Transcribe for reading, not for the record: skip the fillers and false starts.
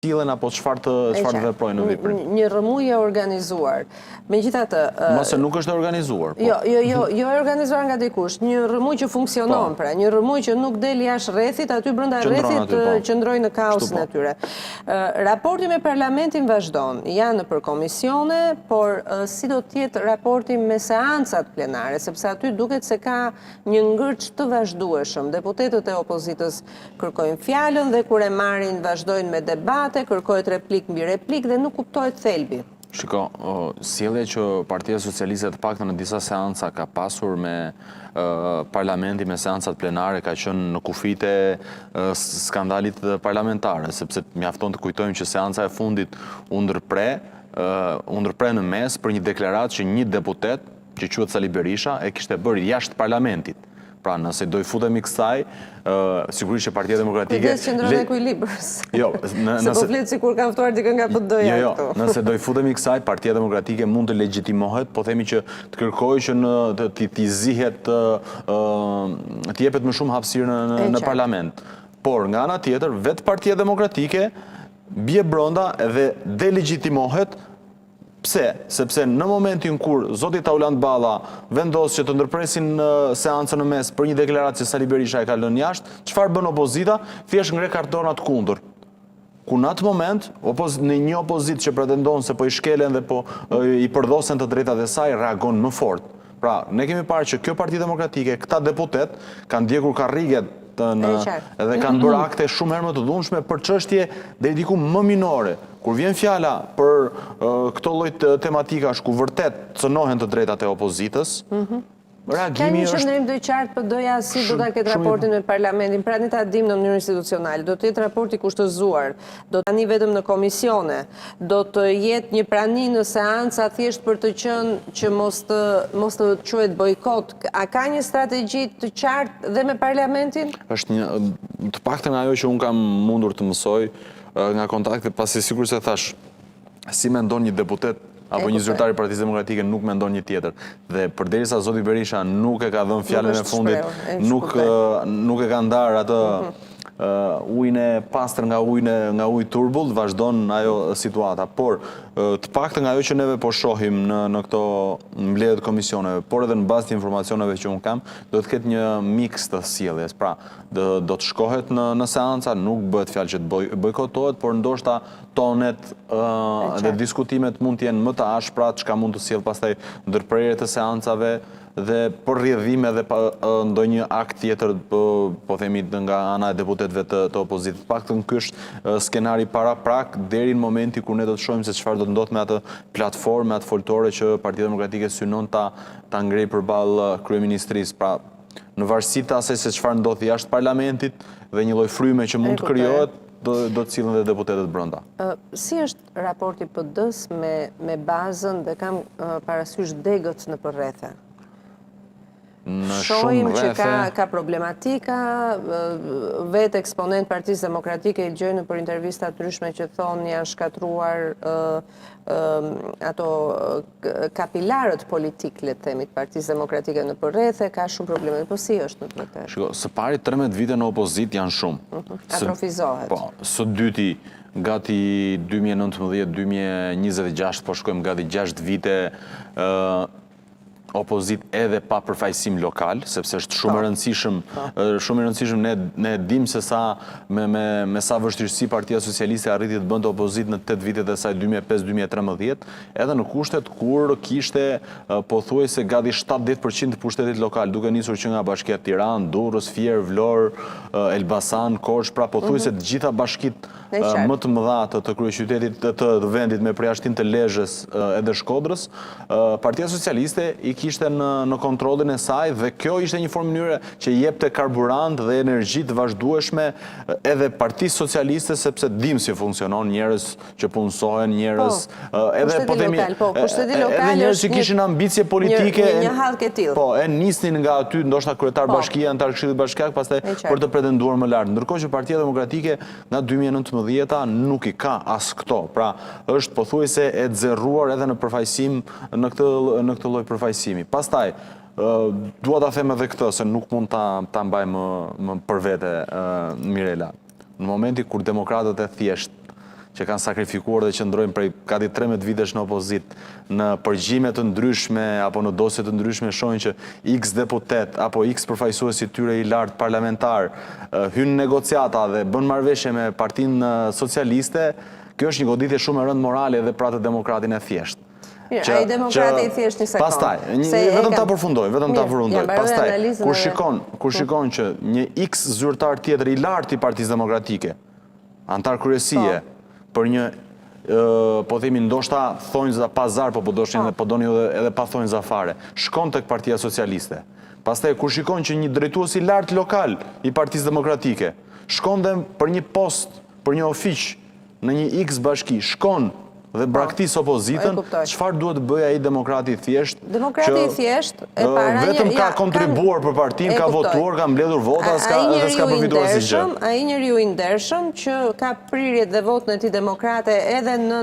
cilën apo çfarë të veprojnë në veprim? Një rrëmujë e organizuar. Megjithatë, mos e nuk është organizuar. Jo e organizuar nga dikush, një rrëmujë që funksionon, pra, një rrëmujë që nuk del jashtë rrethit, aty brenda rrethit qëndrojnë në kaosin e tyre. Raporti me Parlamentin vazhdon, janë nëpër komisione, por si do të jetë raporti me seancat plenare, sepse aty duket se ka një ngërç të vazhdueshëm. Deputetët e opozitës kërkojnë fjalën dhe kur e marrin vazhdojnë me debat, kërkohet replik mbi replik dhe nuk kuptohet thelbi. Shiko, sjellja që Partia Socialiste të paktën në disa seanca ka pasur me parlamenti, me seancat plenare, ka qenë në kufite skandalit parlamentare, sepse mjafton të kujtojmë që seanca e fundit u ndërpre në mes për një deklaratë që një deputet, që quhet Sali Berisha, e kishte bërë jashtë parlamentit. Pra, nëse do i futemi kësaj, sigurisht që Partia Demokratike... Kujdes që ndronë ekuilibrës. Jo, se po fletë sikur kanë ftuar dikën nga PD-ja këtu. Jo, nëse do i futemi kësaj, Partia Demokratike mund të legjitimohet, po themi që të kërkojë që t'i zihet, t'i jepet më shumë hapësirë në parlament. Por, nga ana tjetër, vetë Partia Demokratike bie brenda dhe delegjitimohet. Pse? Sepse në momentin kur zoti Taulant Balla vendos që të ndërpresin seancën në mes për një deklaratë që Sali Berisha e ka lënë jashtë, çfarë bën opozita? Thjesht ngre kartonat kundër. Ku në atë moment, në një opozit që pretendon se po i shkelen dhe po i përdosen të drejtat e saj, reagon më fort. Pra, ne kemi parë që kjo Parti Demokratike, këta deputet, kanë djegur karriget edhe kanë bërë akte shumë herë më të dhunshme për çështje deri diku më minore. Kur vjen fjala për këto lloj tematikash ku vërtet cënohen të drejtat e opozitës, reagimi është... Ka një qëndrim të qartë PD-ja si do ta ketë raportin me Parlamentin, pra ne ta dim në mënyrë institucionale, do të jetë raporti kushtëzuar, do të tani vetëm në komisione, do të jetë një prani në seanca thjesht për të qenë që mos të quhet bojkot. A ka një strategji të qartë dhe me Parlamentin? Është një, të paktën ajo që unë kam mundur të mësoj nga kontakte, pasi sikur se thash, si mendon një deputet apo një zyrtar i Partisë Demokratike nuk mendon një tjetër. Dhe përderisa zoti Berisha nuk e ka dhënë fjalën e fundit, nuk e ka ndarë atë ujnë e pastër nga uji turbull, vazhdon ajo situata. Por të paktën nga ajo që neve po shohim në këto mbledhjet komisioneve, por edhe në bazë të informacioneve që unë kam, do të ketë një miks të sjelljes. Pra, do të shkohet në seanca, nuk bëhet fjalë që të bojkotohet, por ndoshta tonet dhe diskutimet mund të jenë më të ashpra, çka mund të sjellë pastaj ndërprerje të seancave dhe për rrjedhime dhe ndonjë akt tjetër, po themi nga ana e deputetëve të opozitës. Paktën ky është skenari para prak deri në momenti kur ne do të shohim se çfarë do të ndodhë me atë platformë, me atë foltore që Partia Demokratike synon ta ngrejë përballë kryeministrisë. Pra, në varësi të asaj se çfarë ndodh jashtë parlamentit dhe një lloj fryme që mund të krijohet, do të cilën dhe deputetët brenda. Si është raporti PD-s me bazën dhe kam parasysh degët në përrethe? Shohim që ka problematika, vetë eksponent Partisë Demokratike i gjojnë për intervista të ndryshme që thonë janë shkatruar ato kapilarët politik, le të themi, të Partisë Demokratike në përrethe, ka shumë probleme, po si është në të vërtetë? Shiko, së pari 13 vite në opozit janë shumë. Atrofizohet. Po, së dyti, gati 2019-2026, po shkojmë gati 6 vite opozit edhe pa përfaqësim lokal, sepse është shumë e rëndësishëm, ne dim se sa me sa vështirësi Partia Socialiste arriti të bënte opozit në 8 vitet e saj 2005-2013, edhe në kushtet kur kishte pothuajse gati 70% të pushtetit lokal, duke nisur që nga bashkia Tiranë, Durrës, Fier, Vlorë, Elbasan, Korçë, pra pothuajse të gjitha bashkit më të mëdha të kryeqytetit të vendit me përjashtim të Lezhës edhe Shkodrës, Partia Socialiste i kishte në kontrollin e saj dhe kjo ishte një formë mënyre që jepte karburant dhe energji të vazhdueshme edhe Partisë Socialiste, sepse dim si funksionon, njerëz që punësohen, njerëz edhe njerëz që kishin ambicie politike, një hallë ke tillë. Po, e nisnin nga aty ndoshta kryetar bashkia, antar këshillit bashkiak, pastaj për të pretenduar më lart. Ndërkohë që Partia Demokratike nga 2019 nuk i ka as këto. Pra, është pothuajse e zerruar edhe në përfaqësim në këtë lloj përfaqësimi. Pastaj, dua ta them edhe këtë, se nuk mund ta mbaj më për vete, Mirela. Në momenti kur demokratët e thjesht që kanë sakrifikuar dhe që ndrojnë prej gati 13 vitesh në opozit, në përgjime të ndryshme apo në dosje të ndryshme shohin që X deputet apo X përfaqësuesi tyre i lartë parlamentar hynë negociata dhe bën marrëveshje me Partinë Socialiste, kjo është një goditje shumë e rëndë morale dhe pra të demokratin e thjeshtë. A i demokrati i thjesht një sekund. Pastaj, vetëm ta përfundoj. Pastaj, kur shikon që një X zyrtar tjetër i lartë i Partisë Demokratike, antar kryesie, për një, po themi, ndoshta thonjza pazar, po doni edhe pa thonjza fare, shkon tek Partia Socialiste. Pastaj, kur shikon që një drejtues i lartë lokal i Partisë Demokratike, shkon dhe për një post, për një ofiq, në një X bashki, shkon dhe braktis opozitën, çfarë duhet të bëjë ai demokrati i thjesht? Demokrati i thjesht e para vetëm ka kontribuar për partinë, ka votuar, ka mbledhur vota, dhe s'ka përfituar asgjë. Ai njeriu i ndershëm që ka prirjet dhe votën e tij demokrate edhe në